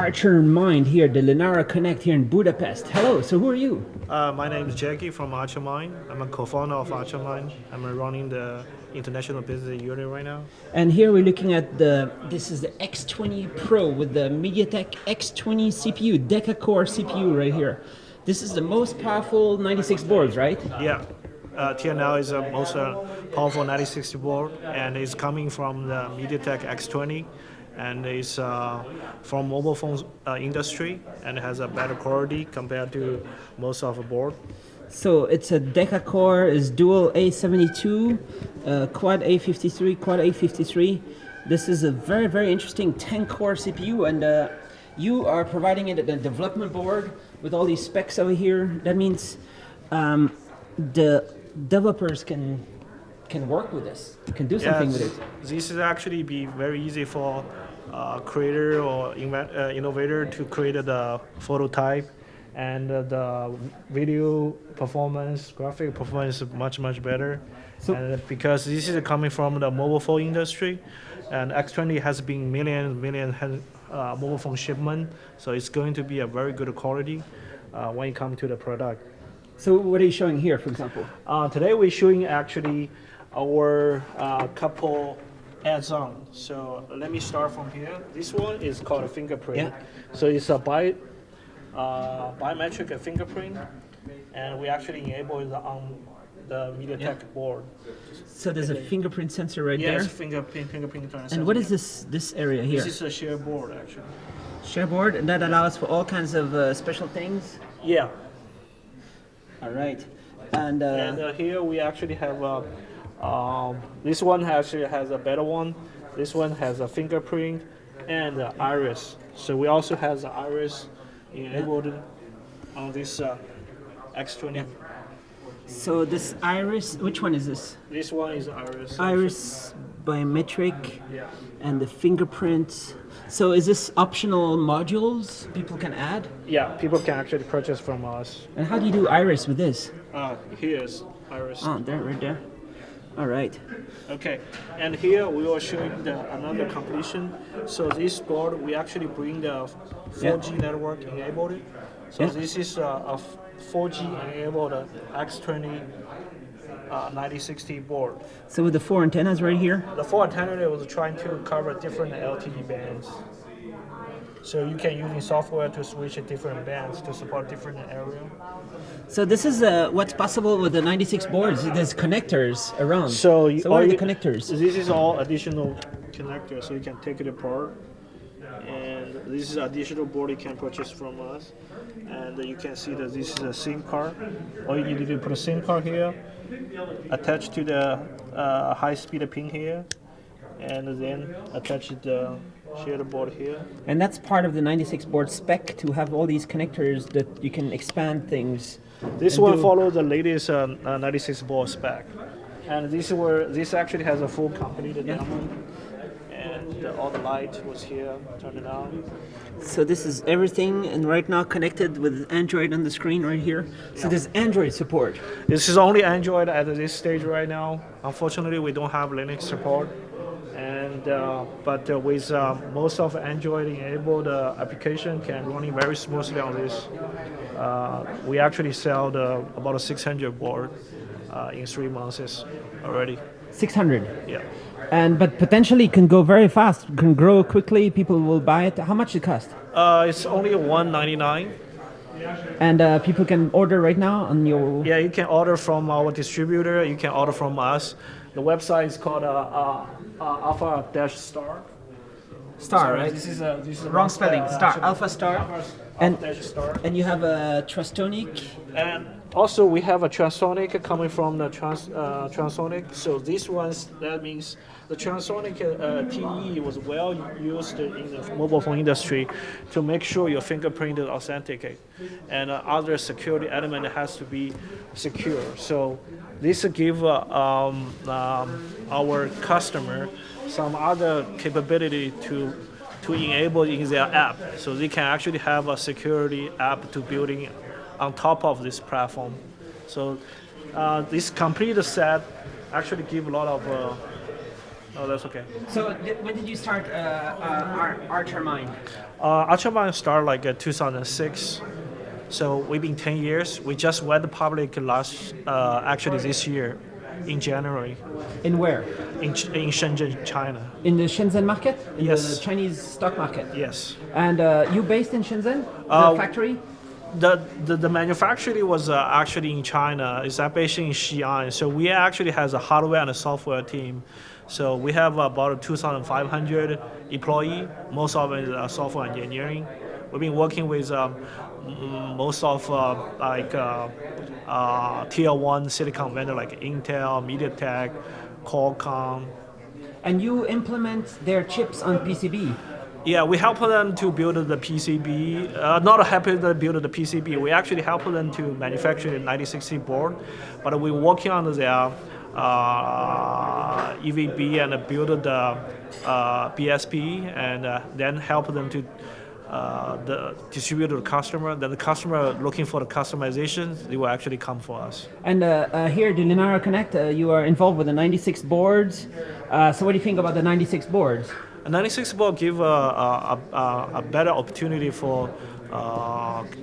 Archer Mind here, the Lenara Connect here in Budapest. Hello, so who are you? My name is Jackie from Archer Mind. I'm a co-founder of Archer Mind. I'm running the international business unit right now. And here we're looking at this is the X20 Pro with the MediaTek X20 CPU, deca-core CPU right here. This is the most powerful 96 boards, right? Yeah, TNL is the most powerful 9060 board, and it's coming from the MediaTek X20, and it's from mobile phones industry, and it has a better quality compared to most of the board. So it's a deca-core, is dual A72, quad A53, quad A53. This is a very, very interesting 10-core CPU, and you are providing it at the development board with all these specs over here. That means the developers can work with this, can do something with it. This is actually be very easy for creator or innovator to create the phototype, and the video performance, graphic performance is much better. So, and because this is coming from the mobile phone industry, and X20 has been million mobile phone shipment, so it's going to be a very good quality when it comes to the product. so what are you showing here, for example? Today we're showing actually our couple add-on. So let me start from here. This one is called a fingerprint. Yeah. So it's a biometric fingerprint, and we actually enable it on the MediaTek board. So there's a fingerprint sensor right Yes, there. fingerprint. And what is this area here? This is a share board actually. Share board, and that allows for all kinds of special things. Yeah. All right. And Here we actually have this one actually has a better one. This one has a fingerprint and iris. So we also has the iris enabled on this X20. so this iris, which one is this? This one is iris. Iris biometric Yeah. and the fingerprints. So is this optional modules people can add? Yeah, people can actually purchase from us. And how do you do iris with this? Here's iris. Oh, there, right there. All right. Okay, and here we are showing another completion. So this board, we actually bring the 4G network enabled. So Yeah. this is a 4G enabled X20 9060 board. So with the four antennas right here. The 4 antenna was trying to cover different LTE bands. So you can use software to switch different bands to support different area. So this is what's possible with the 96 boards. There's connectors around. So what are the connectors? This is all additional connectors, so you can take it apart. And this is additional board you can purchase from us. And you can see that this is a SIM card. All you need to do is put a SIM card here, attach to the high-speed pin here, and then attach the shared board here. And that's part of the 96 board spec to have all these connectors that you can expand things. This and one do- follows the latest 96 board spec. And this actually has a full completed Yeah. demo. And all the light was here, turn it on. So this is everything, and right now connected with Android on the screen right here. So there's Android support. This is only Android at this stage right now. Unfortunately, we don't have Linux support. And but with most of Android enabled application can running very smoothly on this. We actually sell about a 600 board in 3 months already. 600. Yeah. But potentially can go very fast, can grow quickly. People will buy it. How much it cost? It's only $199. And people can order right now on your. Yeah, you can order from our distributor. You can order from us. The website is called Alpha-Star. Star, right? This is Wrong spelling. Star. Alpha Star. And Alpha-Star. and you have a Trustonic. And also we have a Transonic coming from the Transonic. So this one's, that means the Transonic TE was well used in the mobile phone industry to make sure your fingerprint is authenticate, and other security element has to be secure. So this give our customer some other capability to enable in their app, so they can actually have a security app to building on top of this platform. So this complete set actually give a lot of Oh, that's okay. So when did you start Archer Mind? Ultramarine started like 2006. So we've been 10 years. We just went public actually this year in January In where? in Shenzhen, China. In the Shenzhen market? In Yes. the Chinese stock market? Yes. And you based in Shenzhen? The factory? The manufacturing was actually in China. It's based in Xi'an. So we actually has a hardware and a software team. So we have about 2,500 employees. Most of it is software engineering. We've been working with most of tier one silicon vendor like Intel, MediaTek, Qualcomm. And you implement their chips on PCB? Yeah, we help them to build the PCB. Not help them build the PCB. We actually help them to manufacture the 9060 board, but we're working on their EVB and build the BSP, and then help them to distribute to the customer. Then the customer looking for the customizations, they will actually come for us. And here at the Linaro Connect, you are involved with the 96 boards. So what do you think about the 96 boards? A 96 board give a better opportunity for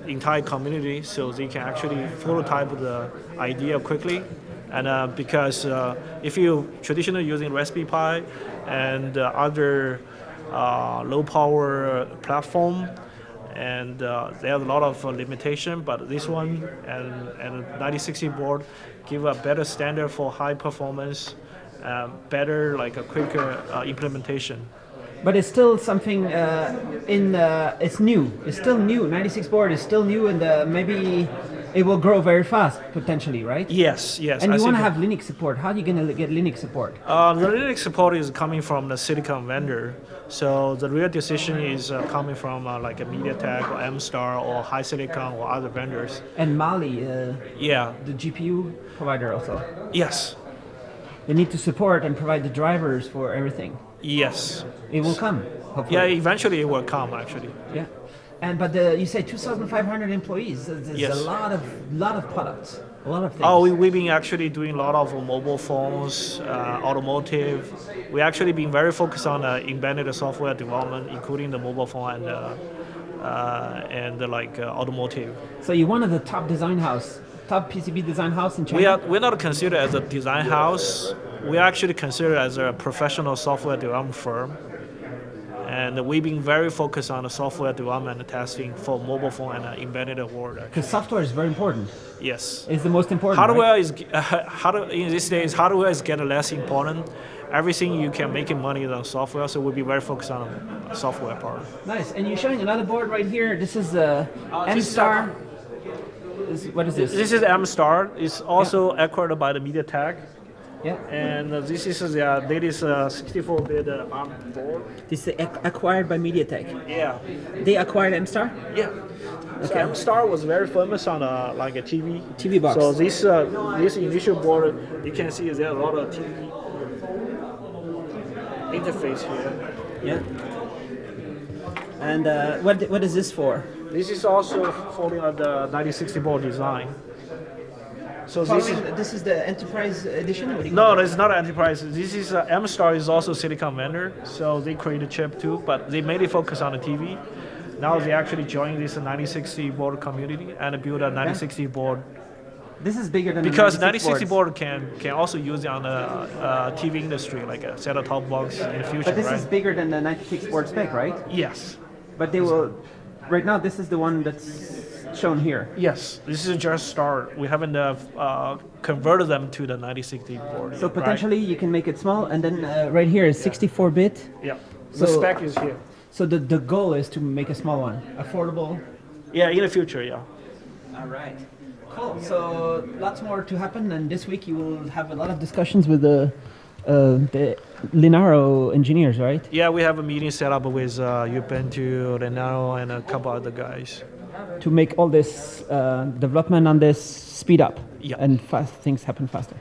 entire community, so they can actually prototype the idea quickly. And because if you traditionally using Raspberry Pi and other low power platform, and there's a lot of limitation, but this one and 9060 board give a better standard for high performance, better like a quicker implementation. But it's still something it's new. It's still new. 96 board is still new, and maybe it will grow very fast potentially, right? Yes. And you want to have Linux support. How are you going to get Linux support? The Linux support is coming from the silicon vendor. So the real decision is coming from like a MediaTek or MStar or High Silicon or other vendors. And Mali, Yeah. the GPU provider also. Yes. They need to support and provide the drivers for everything. Yes. It will come, hopefully. Yeah, eventually it will come actually. Yeah. But you say 2,500 employees. There's Yes. a lot of products, a lot of things. Oh, we've been actually doing a lot of mobile phones, automotive. We actually been very focused on embedded software development, including the mobile phone and automotive. So you're one of the top PCB design house in China? We're not considered as a design house. We actually considered as a professional software development firm. And we've been very focused on the software development and testing for mobile phone and embedded world. Because software is very important. Yes. It's the most important. Hardware right? is in these days. Hardware is getting less important. Everything you can make money on software, so we'll be very focused on the software part. Nice. And you're showing another board right here. This is M-Star. What is this? This is M-Star. It's also acquired by the MediaTek. Yeah. And this is the latest 64-bit ARM board. This is acquired by MediaTek. Yeah. They acquired M-Star? Yeah. So Okay. M-Star was very famous on like a TV. TV box. So this initial board, you can see there are a lot of TV interface here. Yeah. And what is this for? This is also following the 9060 board design. So This is the Enterprise Edition? What do you no, call it? it's not enterprise. This is M-Star is also silicon vendor, so they create a chip too, but they mainly focus on the TV. Now they actually join this 9060 board community and build a 9060 board. This is bigger than Because the 9060 boards. board can also use it on the TV industry, like a set-top top box in the future, But this right? is bigger than the 96 board spec, right? Yes. But they will. Right now, this is the one that's shown here. Yes, this is just start. We haven't converted them to the 9060 board. So yet, potentially you can make it small, and then right here is 64-bit. right? Yeah. So- The spec is here. So the goal is to make a small one, affordable. Yeah, in the future, yeah. All right. Cool. So lots more to happen, and this week you will have a lot of discussions with the Linaro engineers, right? Yeah, we have a meeting set up with Ubuntu, Linaro, and a couple other guys. To make all this development on this speed up Yeah. and things happen faster.